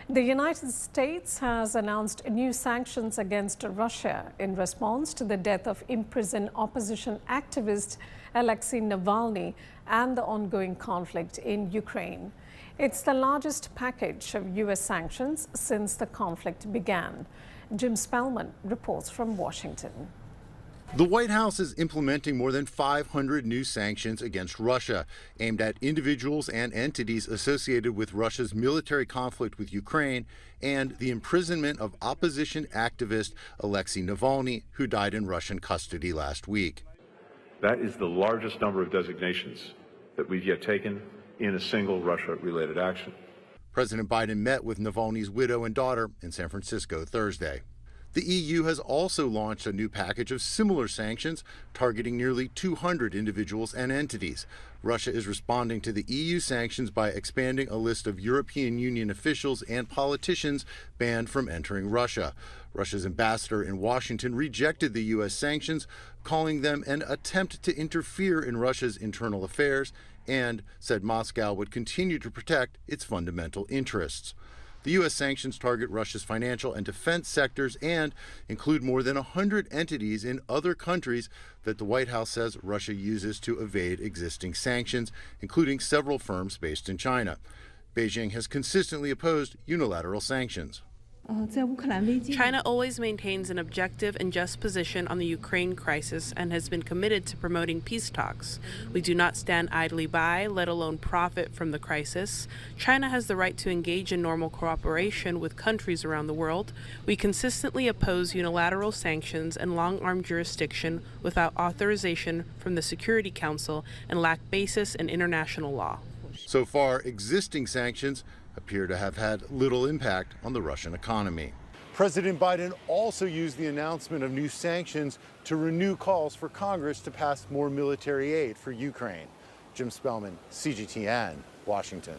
The United States has announced new sanctions against Russia in response to the death of imprisoned opposition activist Alexei Navalny and the ongoing conflict in Ukraine. It's the largest package of U.S. sanctions since the conflict began. Jim Spellman reports from Washington. The White House is implementing more than 500 new sanctions against Russia, aimed at individuals and entities associated with Russia's military conflict with Ukraine and the imprisonment of opposition activist Alexei Navalny, who died in Russian custody last week. That is the largest number of designations that we've yet taken in a single Russia-related action. President Biden met with Navalny's widow and daughter in San Francisco Thursday. The EU has also launched a new package of similar sanctions targeting nearly 200 individuals and entities. Russia is responding to the EU sanctions by expanding a list of European Union officials and politicians banned from entering Russia. Russia's ambassador in Washington rejected the U.S. sanctions, calling them an attempt to interfere in Russia's internal affairs, and said Moscow would continue to protect its fundamental interests. The U.S. sanctions target Russia's financial and defense sectors and include more than 100 entities in other countries that the White House says Russia uses to evade existing sanctions, including several firms based in China. Beijing has consistently opposed unilateral sanctions. China always maintains an objective and just position on the Ukraine crisis and has been committed to promoting peace talks. We do not stand idly by, let alone profit from the crisis. China has the right to engage in normal cooperation with countries around the world. We consistently oppose unilateral sanctions and long-arm jurisdiction without authorization from the Security Council and lack basis in international law. So far, existing sanctions appear to have had little impact on the Russian economy. President Biden also used the announcement of new sanctions to renew calls for Congress to pass more military aid for Ukraine. Jim Spellman, CGTN, Washington.